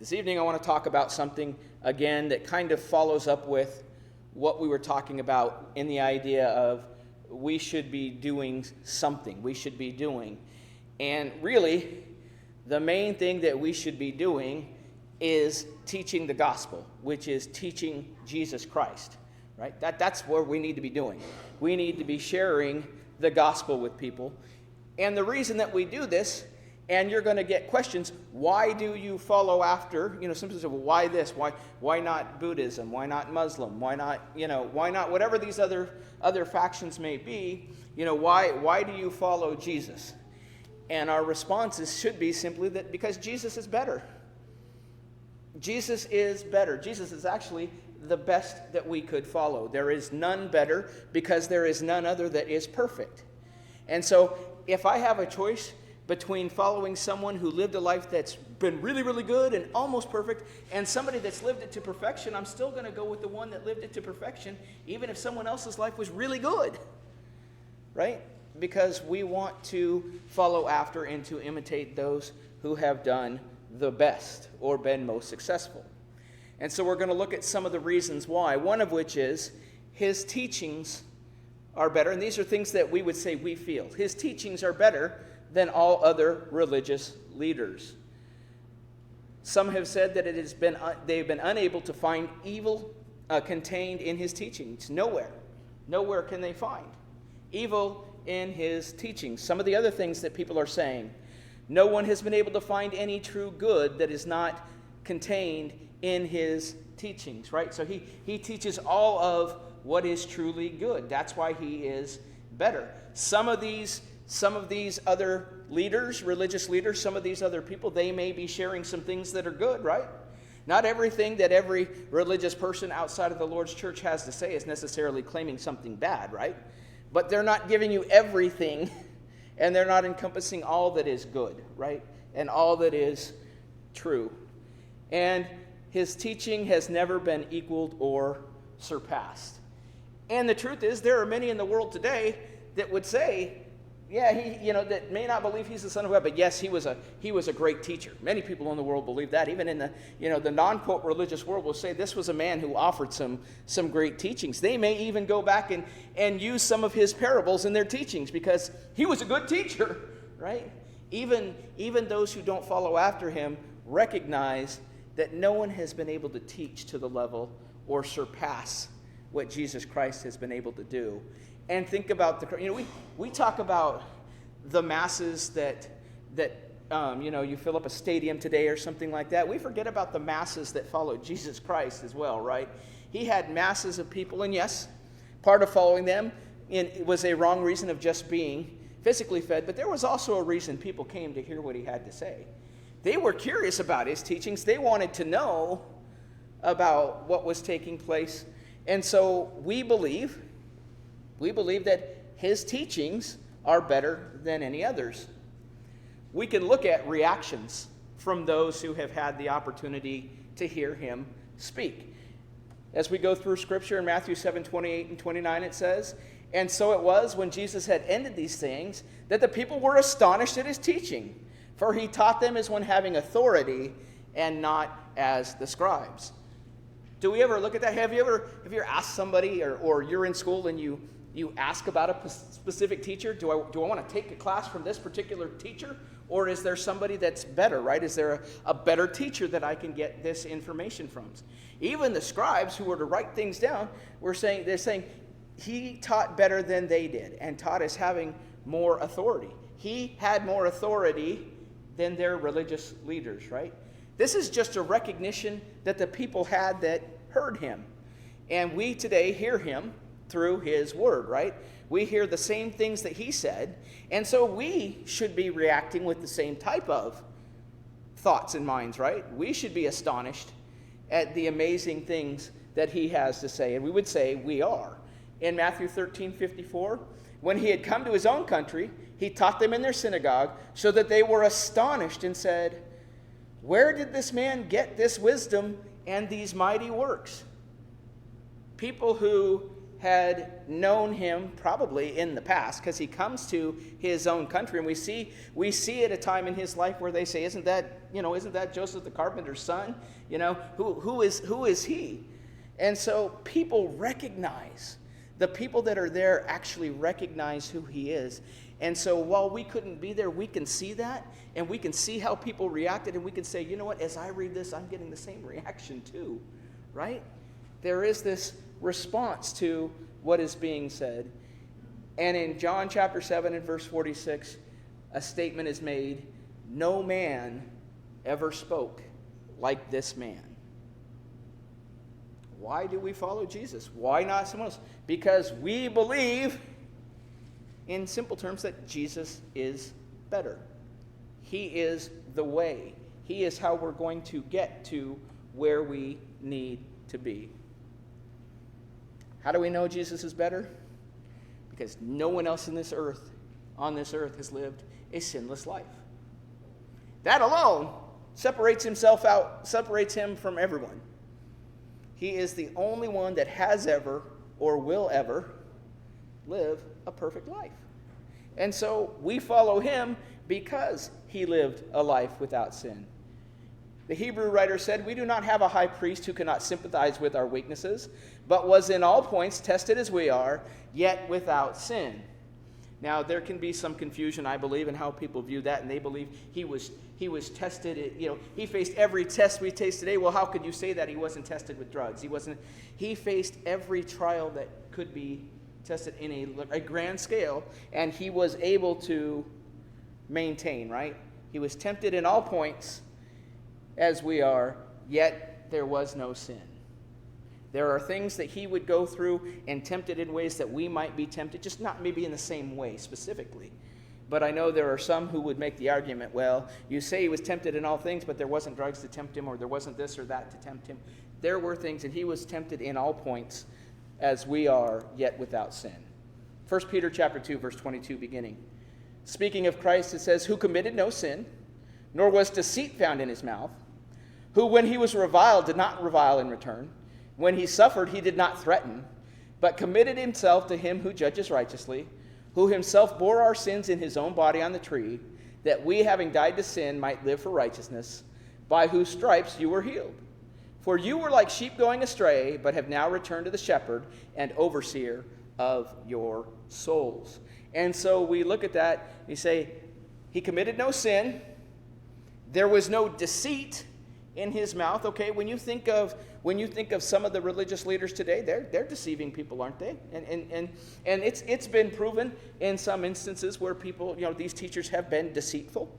This evening I want to talk about something, again, that kind of follows up with what we were talking about in the idea of we should be doing something. We should be doing. And really, the main thing that we should be doing is teaching the gospel, which is teaching Jesus Christ, right? That's what we need to be doing. We need to be sharing the gospel with people. And the reason that we do this, and you're going to get questions, why do you follow after, sometimes say, well, why this? Why not Buddhism? Why not Muslim? Why not, why not whatever these other factions may be? Why do you follow Jesus? And our responses should be simply that because Jesus is better. Jesus is better. Jesus is actually the best that we could follow. There is none better because there is none other that is perfect. And so if I have a choice between following someone who lived a life that's been really, really good and almost perfect and somebody that's lived it to perfection, I'm still going to go with the one that lived it to perfection, even if someone else's life was really good, right? Because we want to follow after and to imitate those who have done the best or been most successful. And so we're going to look at some of the reasons why, one of which is his teachings are better, and these are things that we would say we feel. His teachings are better than all other religious leaders. Some have said that they've been unable to find evil contained in his teachings. Nowhere can they find evil in his teachings. Some of the other things that people are saying, no one has been able to find any true good that is not contained in his teachings, right? So he teaches all of what is truly good. That's why he is better. Some of these other leaders, religious leaders, some of these other people, they may be sharing some things that are good, right? Not everything that every religious person outside of the Lord's church has to say is necessarily claiming something bad, right? But they're not giving you everything, and they're not encompassing all that is good, right? And all that is true. And his teaching has never been equaled or surpassed. And the truth is, there are many in the world today that would say, yeah, that may not believe he's the Son of God, but yes, he was a great teacher. Many people in the world believe that. Even in the non-quote religious world will say this was a man who offered some great teachings. They may even go back and use some of his parables in their teachings because he was a good teacher, right? Even those who don't follow after him recognize that no one has been able to teach to the level or surpass what Jesus Christ has been able to do. And think about we talk about the masses that you fill up a stadium today or something like that. We forget about the masses that followed Jesus Christ as well, right? He had masses of people, and yes, part of following them was a wrong reason of just being physically fed, but there was also a reason people came to hear what he had to say. They were curious about his teachings. They wanted to know about what was taking place. And so we believe that his teachings are better than any others. We can look at reactions from those who have had the opportunity to hear him speak. As we go through Scripture in Matthew 7:28 and 29, it says, "And so it was when Jesus had ended these things that the people were astonished at his teaching, for he taught them as one having authority and not as the scribes." Do we ever look at that? Have you ever asked somebody, or you're in school and you ask about a specific teacher? Do I want to take a class from this particular teacher? Or is there somebody that's better, right? Is there a better teacher that I can get this information from? Even the scribes who were to write things down, they're saying he taught better than they did and taught as having more authority. He had more authority than their religious leaders, right? This is just a recognition that the people had that heard him. And we today hear him through his word, right? We hear the same things that he said, and so we should be reacting with the same type of thoughts and minds, right? We should be astonished at the amazing things that he has to say, and we would say we are. In Matthew 13:54, when he had come to his own country, he taught them in their synagogue, so that they were astonished and said, "Where did this man get this wisdom and these mighty works?" People who had known him probably in the past, because he comes to his own country, and we see at a time in his life where they say, isn't that Joseph the carpenter's son? Who is he? And so people recognize, the people that are there actually recognize who he is. And so while we couldn't be there, we can see that, and we can see how people reacted, and we can say, you know what, as I read this, I'm getting the same reaction too, right? There is this response to what is being said. And in John chapter 7 and verse 46, a statement is made, no man ever spoke like this man. Why do we follow Jesus? Why not someone else? Because we believe, in simple terms, that Jesus is better. He is the way. He is how we're going to get to where we need to be. How do we know Jesus is better? Because no one else on this earth has lived a sinless life. That alone separates him from everyone. He is the only one that has ever or will ever live a perfect life. And so we follow him because he lived a life without sin. The Hebrew writer said, we do not have a high priest who cannot sympathize with our weaknesses, but was in all points tested as we are, yet without sin. Now, there can be some confusion, I believe, in how people view that, and they believe he was tested, he faced every test we taste today. Well, how could you say that? He wasn't tested with drugs. He faced every trial that could be tested in a grand scale, and he was able to maintain, right? He was tempted in all points as we are, yet there was no sin. There are things that he would go through and tempted in ways that we might be tempted, just not maybe in the same way specifically. But I know there are some who would make the argument, well, you say he was tempted in all things, but there wasn't drugs to tempt him, or there wasn't this or that to tempt him. There were things, and he was tempted in all points as we are, yet without sin. 1 Peter chapter 2, verse 22 beginning. Speaking of Christ, it says, who committed no sin, nor was deceit found in his mouth, who when he was reviled did not revile in return. When he suffered, he did not threaten, but committed himself to him who judges righteously, who himself bore our sins in his own body on the tree, that we, having died to sin, might live for righteousness, by whose stripes you were healed. For you were like sheep going astray, but have now returned to the shepherd and overseer of your souls. And so we look at that, we say, he committed no sin, there was no deceit in his mouth. Okay, when you think of some of the religious leaders today, they're deceiving people, aren't they? And it's been proven in some instances where people, these teachers have been deceitful.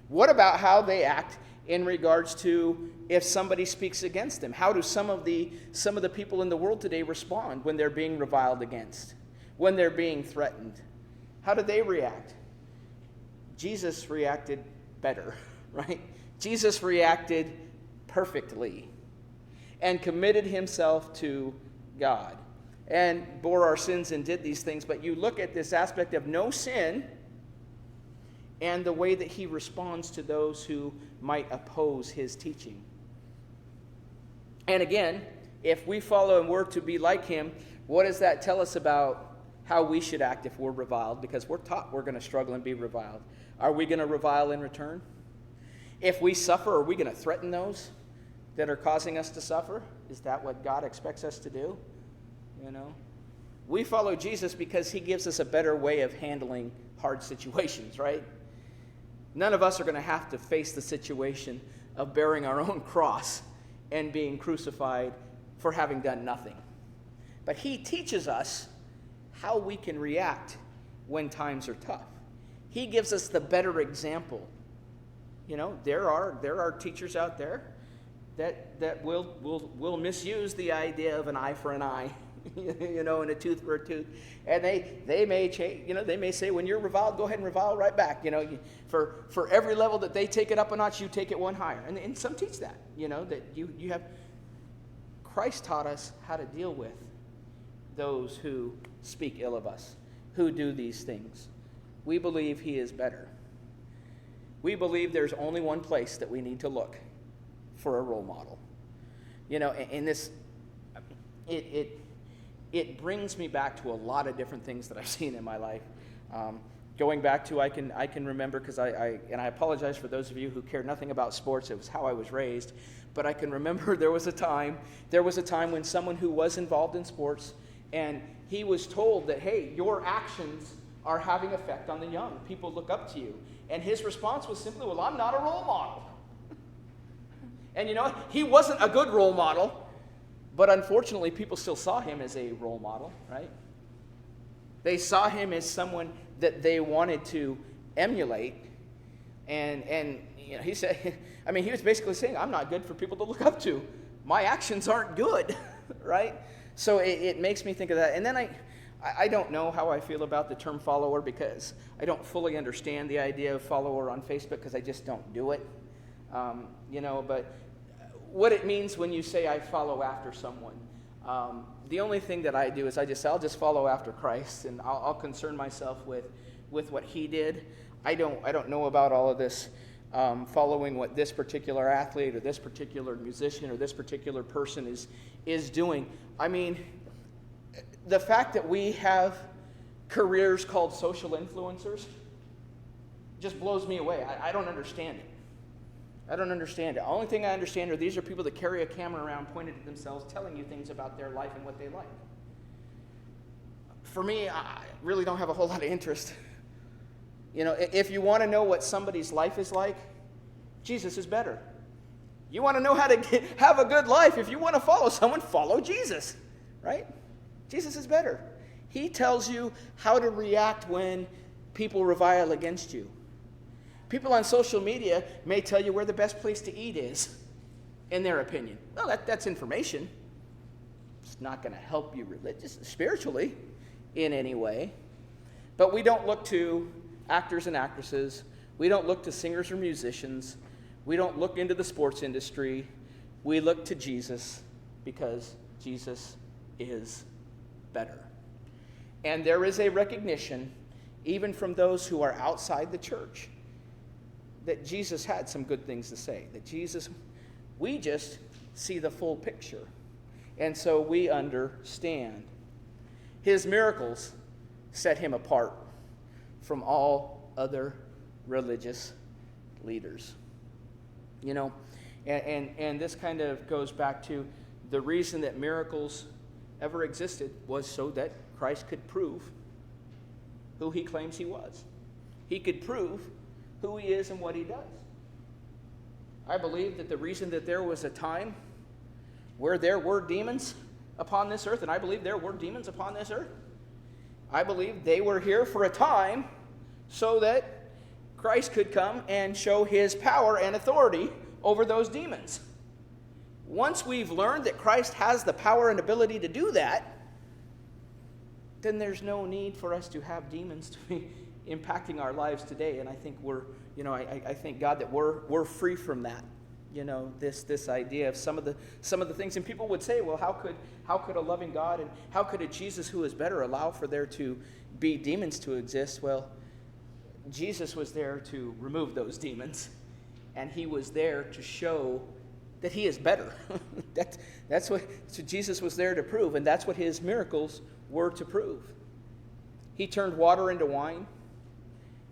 What about how they act in regards to if somebody speaks against them? How do some of the people in the world today respond when they're being reviled against, when they're being threatened? How do they react? Jesus reacted better, right? Jesus reacted perfectly and committed himself to God and bore our sins and did these things. But you look at this aspect of no sin and the way that he responds to those who might oppose his teaching. And again, if we follow and we're to be like him, what does that tell us about how we should act if we're reviled? Because we're taught we're going to struggle and be reviled. Are we going to revile in return? If we suffer, are we going to threaten those that are causing us to suffer? Is that what God expects us to do? We follow Jesus because he gives us a better way of handling hard situations, right? None of us are going to have to face the situation of bearing our own cross and being crucified for having done nothing. But he teaches us how we can react when times are tough. He gives us the better example. There are teachers out there that will misuse the idea of an eye for an eye, and a tooth for a tooth. And they may change, they may say, when you're reviled, go ahead and revile right back. For every level that they take it up a notch, you take it one higher. And some teach that, that you have. Christ taught us how to deal with those who speak ill of us, who do these things. We believe he is better. We believe there's only one place that we need to look for a role model. In this, it brings me back to a lot of different things that I've seen in my life. Going back to, I can remember, because I apologize for those of you who care nothing about sports. It was how I was raised. But I can remember there was a time when someone who was involved in sports, and he was told that, hey, your actions are having effect on the young. People look up to you. And his response was simply, well, I'm not a role model. And you know, he wasn't a good role model, but unfortunately people still saw him as a role model, right? They saw him as someone that they wanted to emulate. And you know, he said, I mean, he was basically saying, I'm not good for people to look up to. My actions aren't good, right? So it makes me think of that. And then I don't know how I feel about the term follower, because I don't fully understand the idea of follower on Facebook, because I just don't do it. You know, but what it means when you say I follow after someone. The only thing that I do is I'll just follow after Christ, and I'll concern myself with what he did. I don't know about all of this following what this particular athlete or this particular musician or this particular person is doing. I mean, the fact that we have careers called social influencers just blows me away. I don't understand it. I don't understand it. The only thing I understand are these are people that carry a camera around pointed at themselves, telling you things about their life and what they like. For me, I really don't have a whole lot of interest. You know, if you want to know what somebody's life is like, Jesus is better. You want to know how to have a good life, if you want to follow someone, follow Jesus, right? Jesus is better. He tells you how to react when people revile against you. People on social media may tell you where the best place to eat is, in their opinion. Well, that's information. It's not going to help you spiritually in any way. But we don't look to actors and actresses. We don't look to singers or musicians. We don't look into the sports industry. We look to Jesus, because Jesus is better. And there is a recognition, even from those who are outside the church, that Jesus had some good things to say. We just see the full picture. And so we understand. His miracles set him apart from all other religious leaders. You know, and this kind of goes back to the reason that miracles ever existed was so that Christ could prove who he claims he was. He could prove who he is and what he does. I believe that the reason that there was a time where there were demons upon this earth, and I believe there were demons upon this earth, I believe they were here for a time so that Christ could come and show his power and authority over those demons. Once we've learned that Christ has the power and ability to do that, then there's no need for us to have demons to be impacting our lives today. And I think I thank God that we're free from that. You know, this idea of some of the things, and people would say, well, how could a loving God and how could a Jesus who is better allow for there to be demons to exist? Well, Jesus was there to remove those demons, and he was there to show that he is better. That's what Jesus was there to prove, and that's what his miracles were to prove. He turned water into wine.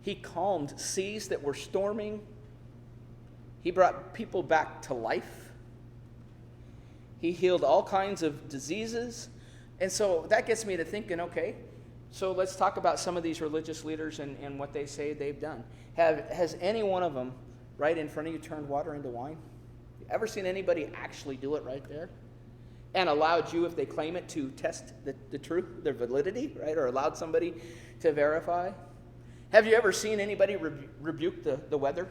He calmed seas that were storming. He brought people back to life. He healed all kinds of diseases. And so that gets me to thinking, okay, so let's talk about some of these religious leaders and what they say they've done. Has any one of them right in front of you turned water into wine? Ever seen anybody actually do it right there? And allowed you, if they claim it, to test the truth, their validity, right? Or allowed somebody to verify? Have you ever seen anybody rebuke the weather?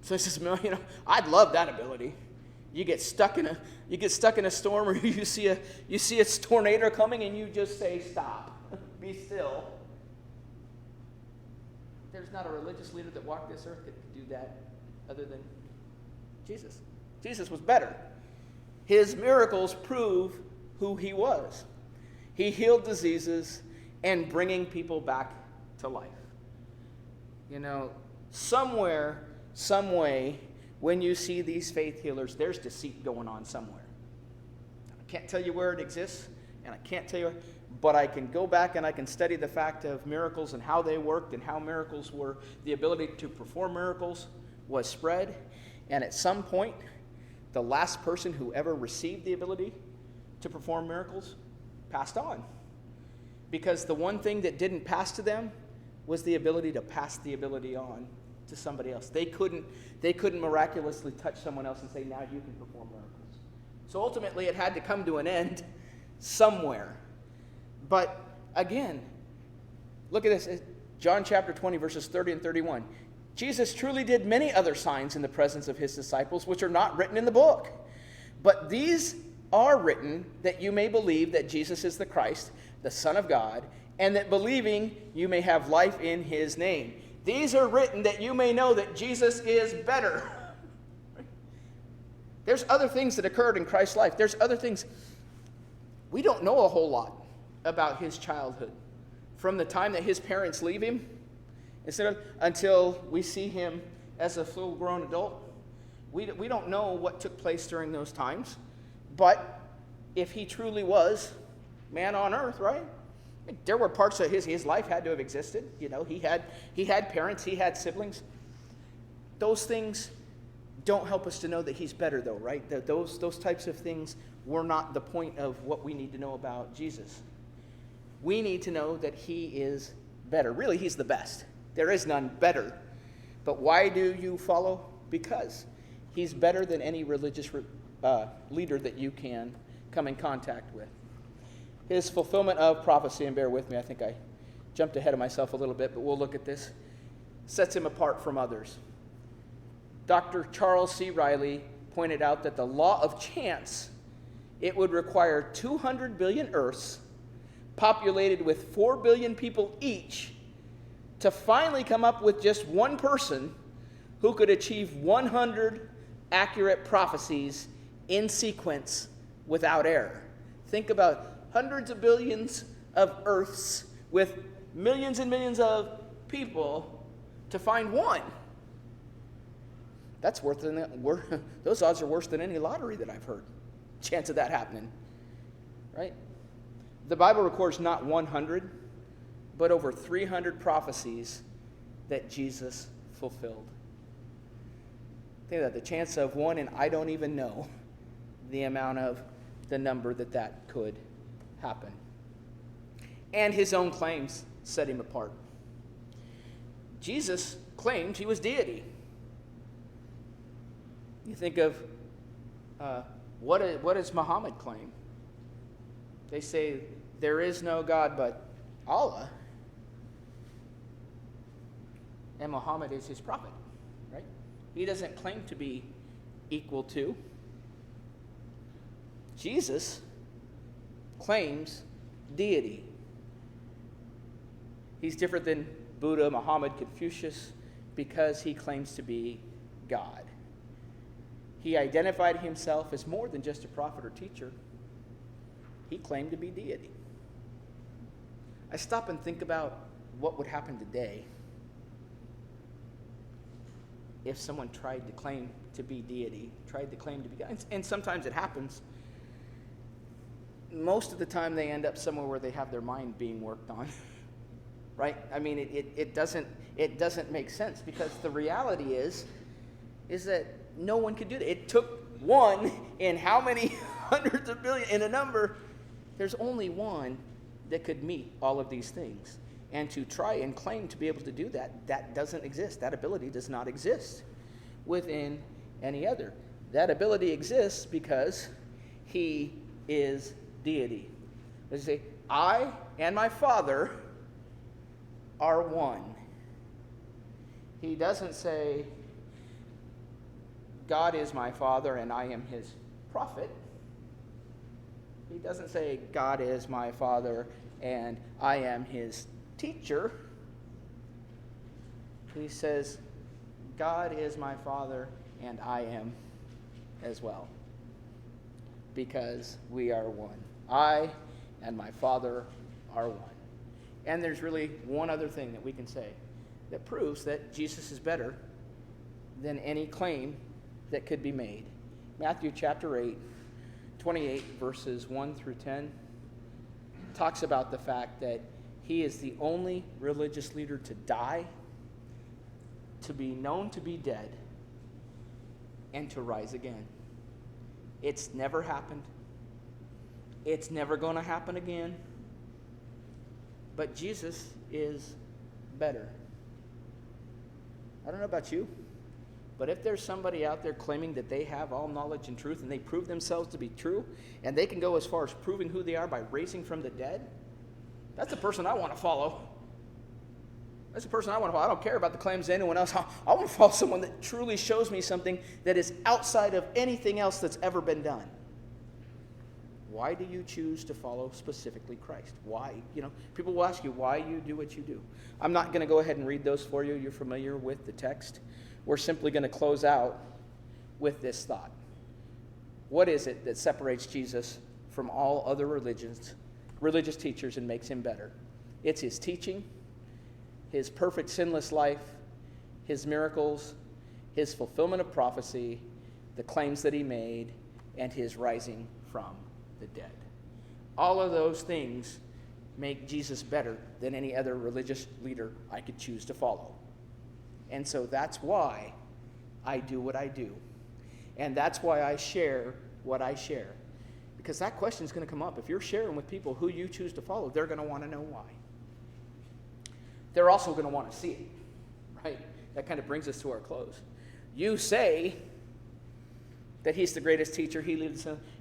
So it's just, you know, I'd love that ability. You get stuck in a storm, or you see a tornado coming, and you just say, "Stop, be still." There's not a religious leader that walked this earth that could do that, other than Jesus. Jesus was better. His miracles prove who he was. He healed diseases and bringing people back to life. You know, somewhere, some way, when you see these faith healers, there's deceit going on somewhere. I can't tell you where it exists. and I can't tell you, but I can go back and I can study the fact of miracles and how they worked and how miracles were, the ability to perform miracles was spread. And at some point, the last person who ever received the ability to perform miracles passed on. Because the one thing that didn't pass to them was the ability to pass the ability on to somebody else. They couldn't miraculously touch someone else and say, now you can perform miracles. So ultimately it had to come to an end somewhere. But again, look at this. John chapter 20, verses 30 and 31. Jesus truly did many other signs in the presence of his disciples, which are not written in the book. But these are written that you may believe that Jesus is the Christ, the Son of God, and that believing you may have life in his name. These are written that you may know that Jesus is better. There's other things that occurred in Christ's life. There's other things. We don't know a whole lot about his childhood. From the time that his parents leave him, until we see him as a full-grown adult. We don't know what took place during those times. But if he truly was man on earth, right? There were parts of his life had to have existed. You know, he had parents, he had siblings. Those things don't help us to know that he's better, though, right? Those types of things were not the point of what we need to know about Jesus. We need to know that he is better. Really, he's the best. There is none better. But why do you follow? Because he's better than any religious leader that you can come in contact with. His fulfillment of prophecy, and bear with me, I think I jumped ahead of myself a little bit, but we'll look at this, sets him apart from others. Dr. Charles C. Riley pointed out that the law of chance, it would require 200 billion Earths populated with 4 billion people each to finally come up with just one person who could achieve 100 accurate prophecies in sequence without error. Think about hundreds of billions of Earths with millions and millions of people to find one. That's those odds are worse than any lottery that I've heard. Chance of that happening, right? The Bible records not 100, but over 300 prophecies that Jesus fulfilled. Think of that, the chance of one, and I don't even know the amount of the number that could happen. And his own claims set him apart. Jesus claimed he was deity. You think of what does Muhammad claim? They say there is no God but Allah. And Muhammad is his prophet, right? He doesn't claim to be equal to. Jesus claims deity. He's different than Buddha, Muhammad, Confucius, because he claims to be God. He identified himself as more than just a prophet or teacher. He claimed to be deity. I stop and think about what would happen today if someone tried to claim to be deity, tried to claim to be God. And sometimes it happens. Most of the time they end up somewhere where they have their mind being worked on. Right? I mean, it doesn't make sense, because the reality is that no one could do that. It took one in how many hundreds of billion, in a number. There's only one that could meet all of these things. And to try and claim to be able to do that, that doesn't exist. That ability does not exist within any other. That ability exists because he is deity. Let's say, I and my Father are one. He doesn't say, God is my Father and I am his prophet. He doesn't say, God is my Father and I am his teacher. He says, God is my Father and I am as well, because we are one. I and my Father are one. And there's really one other thing that we can say that proves that Jesus is better than any claim that could be made. Matthew chapter 8, 28, verses 1 through 10. talks about the fact that he is the only religious leader to die, to be known to be dead, and to rise again. It's never happened. It's never going to happen again. But Jesus is better. I don't know about you, but if there's somebody out there claiming that they have all knowledge and truth and they prove themselves to be true, and they can go as far as proving who they are by raising from the dead, that's the person I want to follow. That's the person I want to follow. I don't care about the claims of anyone else. I want to follow someone that truly shows me something that is outside of anything else that's ever been done. Why do you choose to follow specifically Christ? Why? People will ask you why you do what you do. I'm not going to go ahead and read those for you. You're familiar with the text. We're simply going to close out with this thought. What is it that separates Jesus from all other religious teachers and makes him better? It's his teaching, his perfect sinless life, his miracles, his fulfillment of prophecy, the claims that he made, and his rising from the dead. All of those things make Jesus better than any other religious leader I could choose to follow. And so that's why I do what I do. And that's why I share what I share. Because that question is going to come up. If you're sharing with people who you choose to follow, they're going to want to know why. They're also going to want to see it, right? That kind of brings us to our close. You say that he's the greatest teacher.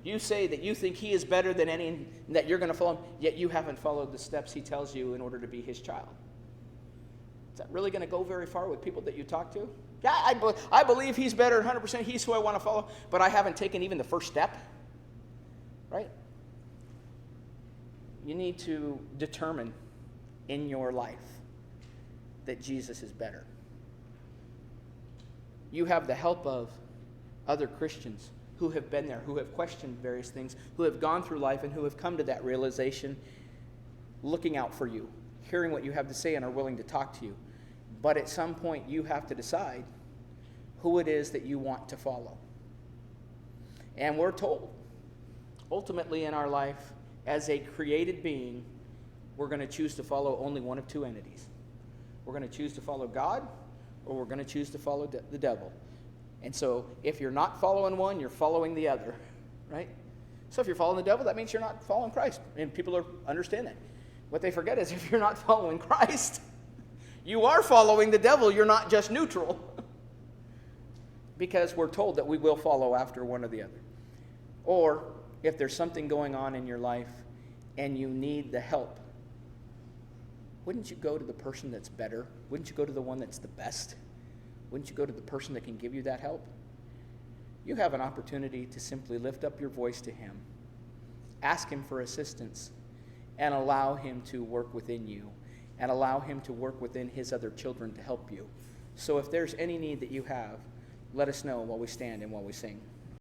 You say that you think he is better than any, and that you're going to follow him, yet you haven't followed the steps he tells you in order to be his child. Is that really going to go very far with people that you talk to? Yeah, I believe he's better, 100%. He's who I want to follow, but I haven't taken even the first step, right? You need to determine in your life that Jesus is better. You have the help of other Christians who have been there, who have questioned various things, who have gone through life and who have come to that realization, looking out for you, hearing what you have to say and are willing to talk to you. But at some point you have to decide who it is that you want to follow. And we're told, ultimately in our life, as a created being, we're going to choose to follow only one of two entities. We're going to choose to follow God, or we're going to choose to follow the devil. And so if you're not following one, you're following the other, right? So if you're following the devil, that means you're not following Christ. And people understand that. What they forget is if you're not following Christ, you are following the devil. You're not just neutral. Because we're told that we will follow after one or the other. Or if there's something going on in your life and you need the help, wouldn't you go to the person that's better? Wouldn't you go to the one that's the best? Wouldn't you go to the person that can give you that help? You have an opportunity to simply lift up your voice to him, ask him for assistance, and allow him to work within you, and allow him to work within his other children to help you. So if there's any need that you have, let us know while we stand and while we sing.